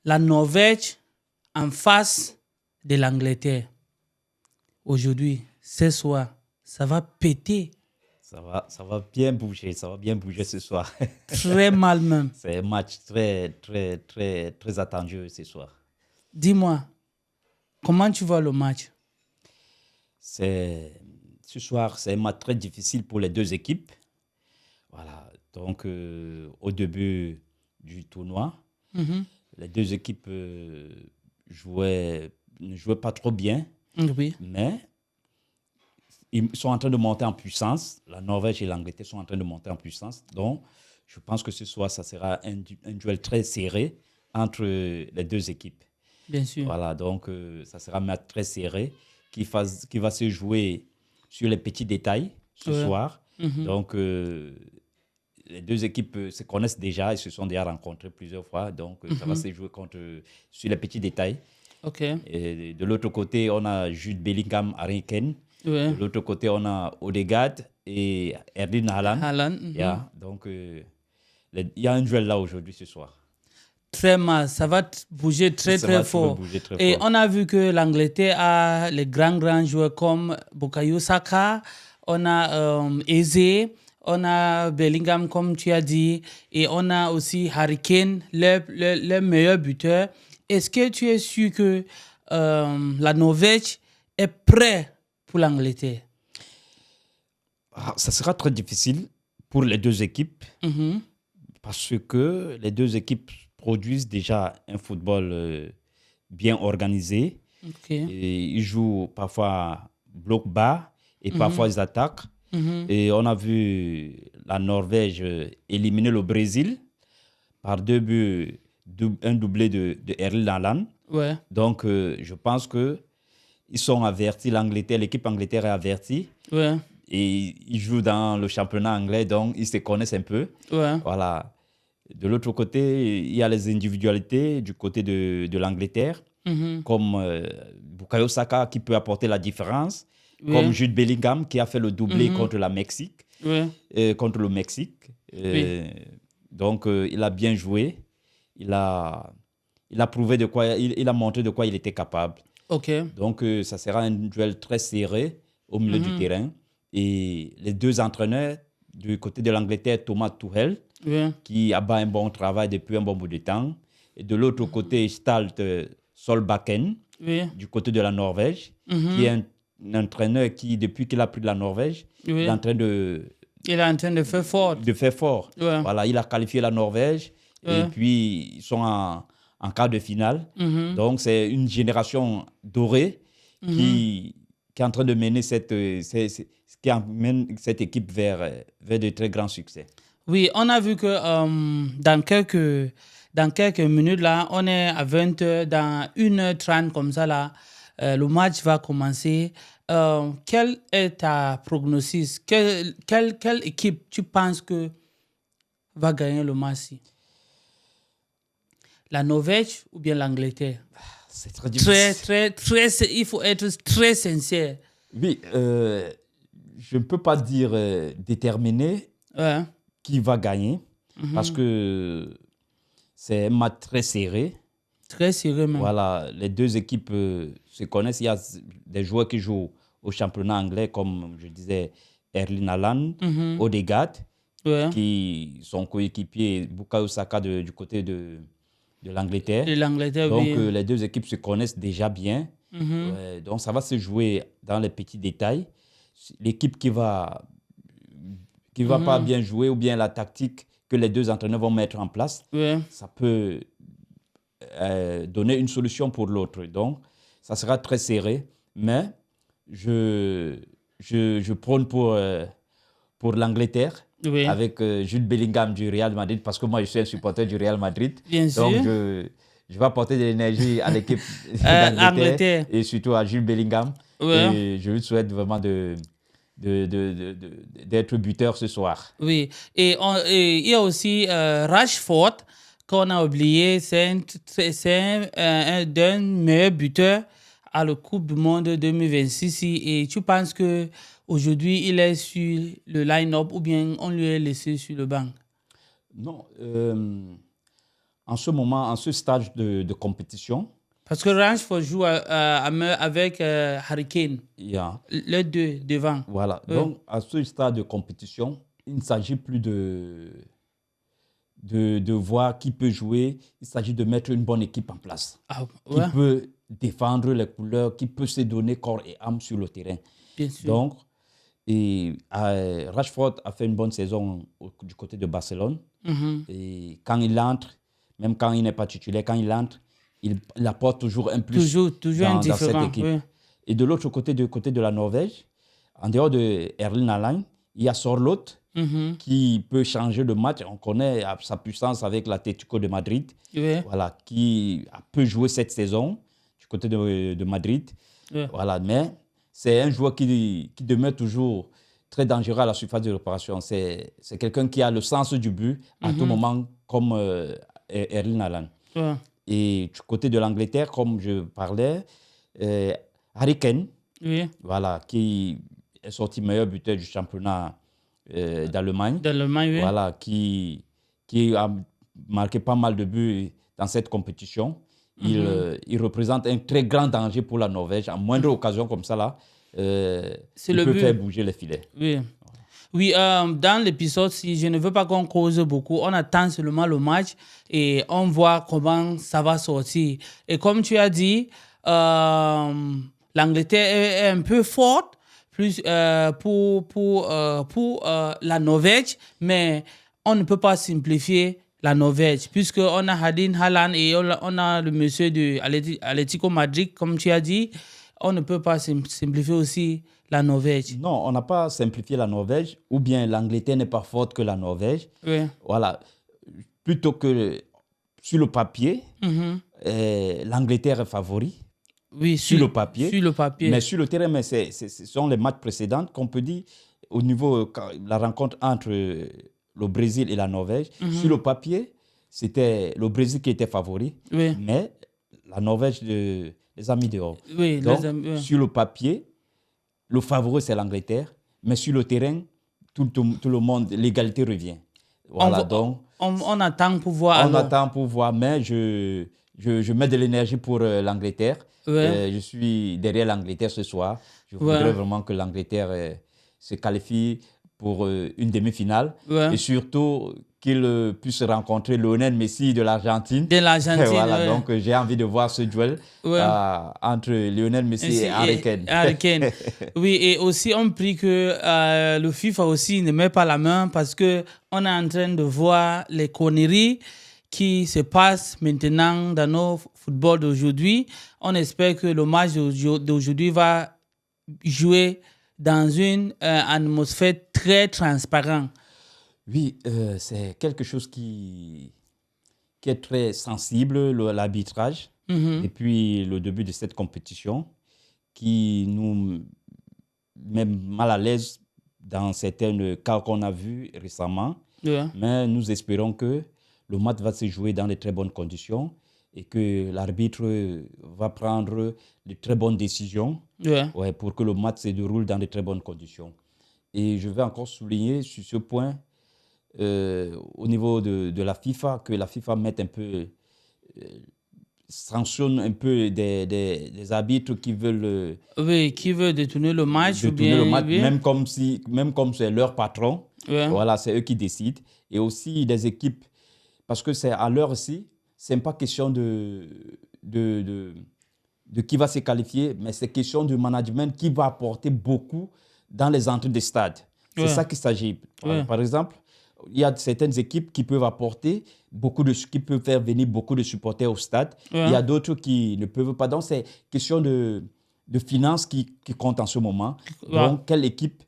la Norvège en face de l'Angleterre. Aujourd'hui, ce soir, ça va péter. Ça va bien bouger ce soir. Très mal même. C'est un match très, très, très, très attendu ce soir. Dis-moi, comment tu vois le match? Ce soir, c'est un match très difficile pour les deux équipes. Voilà. Donc, au début du tournoi, les deux équipes ne jouaient pas trop bien, Oui. mais ils sont en train de monter en puissance. La Norvège et l'Angleterre sont en train de monter en puissance. Donc, je pense que ce soir, ça sera un duel très serré entre les deux équipes. Bien sûr. Voilà, donc ça sera un match très serré qui va se jouer sur les petits détails ce soir. Donc, les deux équipes se connaissent déjà et se sont déjà rencontrées plusieurs fois. Donc, ça va se jouer sur les petits détails. OK. Et de l'autre côté, on a Jude Bellingham, Harry Kane. Ouais. De l'autre côté, on a Odegaard et Erling Haaland. Haaland. Yeah, donc, il y a un duel là aujourd'hui, ce soir. Très mal, ça va bouger très fort. Et on a vu que l'Angleterre a les grands joueurs comme Bukayo Saka, on a Eze, on a Bellingham comme tu as dit, et on a aussi Harry Kane, le meilleur buteur. Est-ce que tu es sûr que la Norvège est prête pour l'Angleterre? Ça sera très difficile pour les deux équipes parce que les deux équipes produisent déjà un football bien organisé. Okay. Et ils jouent parfois bloc bas et parfois ils attaquent. Et on a vu la Norvège éliminer le Brésil par 2 buts, un doublé de Erling Haaland. Ouais. Donc, je pense qu'ils sont avertis, l'équipe Angleterre est avertie. Ouais. Et ils jouent dans le championnat anglais, donc ils se connaissent un peu. Ouais. Voilà. De l'autre côté, il y a les individualités du côté de l'Angleterre, comme Bukayo Saka qui peut apporter la différence, comme Jude Bellingham qui a fait le doublé contre le Mexique. Donc, il a bien joué. Il a prouvé il a montré de quoi il était capable. Okay. Donc, ça sera un duel très serré au milieu du terrain. Et les deux entraîneurs du côté de l'Angleterre, Thomas Tuchel, qui abat un bon travail depuis un bon bout de temps. Et de l'autre côté, Stalt Solbakken, du côté de la Norvège, qui est un entraîneur qui, depuis qu'il a pris de la Norvège, il est en train de faire fort. Voilà, il a qualifié la Norvège et puis ils sont en quart de finale. Donc, c'est une génération dorée qui est en train de mener qui amène cette équipe vers de très grands succès. Oui, on a vu que dans quelques minutes, là, on est à 20h, dans 1h30 comme ça, là, le match va commencer. Quel est ta prognostic? Quelle équipe tu penses que va gagner le match? La Norvège ou bien l'Angleterre? C'est très difficile. Il faut être très sincère. Oui, je ne peux pas dire déterminer qui va gagner parce que c'est un match très serré. Très serré même. Voilà, les deux équipes se connaissent. Il y a des joueurs qui jouent au championnat anglais, comme je disais, Erling Haaland, Odegaard, qui sont coéquipiers, Bukayo Saka du côté de l'Angleterre. Donc, les deux équipes se connaissent déjà bien. Donc, ça va se jouer dans les petits détails. L'équipe qui va pas bien jouer ou bien la tactique que les deux entraîneurs vont mettre en place, ça peut donner une solution pour l'autre. Donc, ça sera très serré. Mais je prône pour l'Angleterre. Avec Jude Bellingham du Real Madrid, parce que moi, je suis un supporter du Real Madrid. Bien donc, sûr. je vais apporter de l'énergie à l'équipe d'Angleterre et surtout à Jude Bellingham. Et je lui souhaite vraiment d'être buteur ce soir. Oui. Et il y a aussi Rashford, qu'on a oublié. C'est un meilleur buteur à la Coupe du Monde 2026. Et tu penses que aujourd'hui, il est sur le line-up ou bien on lui est laissé sur le banc? Non. en ce moment, en ce stage de compétition. Parce que Rashford joue avec Hurricane. Yeah. Les deux devant. Voilà. Donc, à ce stade de compétition, il ne s'agit plus de voir qui peut jouer. Il s'agit de mettre une bonne équipe en place. Qui peut défendre les couleurs, qui peut se donner corps et âme sur le terrain. Bien sûr. Donc, Rashford a fait une bonne saison du côté de Barcelone. Et quand il entre, même quand il n'est pas titulaire, quand il entre, il apporte toujours un plus dans cette équipe. Oui. Et de l'autre côté, du côté de la Norvège, en dehors de Erling Haaland, il y a Sorloth qui peut changer le match. On connaît sa puissance avec l'Atlético de Madrid, voilà, qui peut jouer cette saison du côté de Madrid. Voilà, mais c'est un joueur qui demeure toujours très dangereux à la surface de l'opération. C'est quelqu'un qui a le sens du but à tout moment, comme Erling Haaland. Et du côté de l'Angleterre, comme je parlais, Harry Kane, voilà, qui est sorti meilleur buteur du championnat d'Allemagne. Voilà, qui a marqué pas mal de buts dans cette compétition. Il représente un très grand danger pour la Norvège. En moindre occasion comme ça, là, il peut faire bouger les filets. Oui, dans l'épisode, si je ne veux pas qu'on cause beaucoup, on attend seulement le match et on voit comment ça va sortir. Et comme tu as dit, l'Angleterre est un peu forte plus, pour la Norvège, mais on ne peut pas simplifier la Norvège, puisqu'on a Erling Haaland et on a le monsieur de Atlético Madrid, comme tu as dit. On ne peut pas simplifier aussi la Norvège. Non, on n'a pas simplifié la Norvège, ou bien l'Angleterre n'est pas forte que la Norvège. Voilà. Plutôt que sur le papier, l'Angleterre est favori. Oui, sur le papier. Mais sur le terrain, ce sont les matchs précédents qu'on peut dire au niveau la rencontre entre le Brésil et la Norvège. Sur le papier, c'était le Brésil qui était favori, mais la Norvège les amis dehors. Donc, sur le papier, le favori, c'est l'Angleterre, mais sur le terrain, tout le monde, l'égalité revient. Voilà, donc... On attend pour voir. On attend pour voir, mais je mets de l'énergie pour l'Angleterre. Je suis derrière l'Angleterre ce soir. Je voudrais vraiment que l'Angleterre se qualifie pour une demi-finale. Et surtout qu'il puisse rencontrer Lionel Messi de l'Argentine. Voilà, donc j'ai envie de voir ce duel entre Lionel Messi et Harry Kane. Oui, et aussi on prie que le FIFA aussi ne met pas la main parce qu'on est en train de voir les conneries qui se passent maintenant dans nos footballs d'aujourd'hui. On espère que le match d'aujourd'hui va jouer dans une atmosphère très transparente. Oui, c'est quelque chose qui est très sensible, l'arbitrage, depuis le début de cette compétition, qui nous met mal à l'aise dans certains cas qu'on a vus récemment. Mais nous espérons que le match va se jouer dans de très bonnes conditions et que l'arbitre va prendre de très bonnes décisions pour que le match se déroule dans de très bonnes conditions. Et je vais encore souligner sur ce point, au niveau de la FIFA, que la FIFA mette un peu, sanctionne un peu des arbitres qui veulent... qui veulent détourner le match. Même comme c'est leur patron. Voilà, c'est eux qui décident. Et aussi des équipes, parce que c'est à l'heure aussi, ce n'est pas question de qui va se qualifier, mais c'est question du management qui va apporter beaucoup dans les entrées des stades. C'est ça qu'il s'agit. Par exemple, il y a certaines équipes qui peuvent apporter qui peuvent faire venir beaucoup de supporters au stade. Il y a d'autres qui ne peuvent pas. Donc, c'est question de finances qui compte en ce moment. Donc, quelle équipe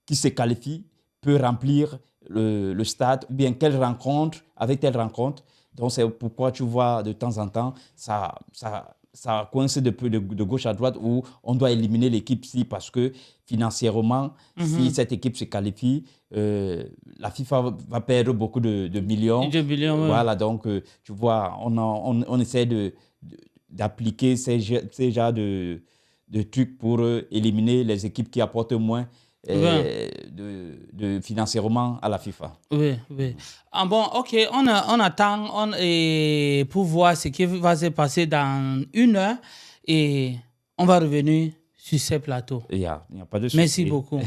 qui se qualifie peut remplir le stade, ou bien quelle rencontre, avec telle rencontre. Donc, c'est pourquoi tu vois de temps en temps, ça coince de gauche à droite où on doit éliminer l'équipe-ci parce que financièrement, si cette équipe se qualifie, la FIFA va perdre beaucoup de millions. Voilà, donc tu vois, on essaie d'appliquer ces genres de trucs pour éliminer les équipes qui apportent moins de financièrement à la FIFA. Oui. Bon, ok, on attend pour voir ce qui va se passer dans 1 heure et on va revenir sur ces plateaux. Il n'y a pas de souci. Merci beaucoup.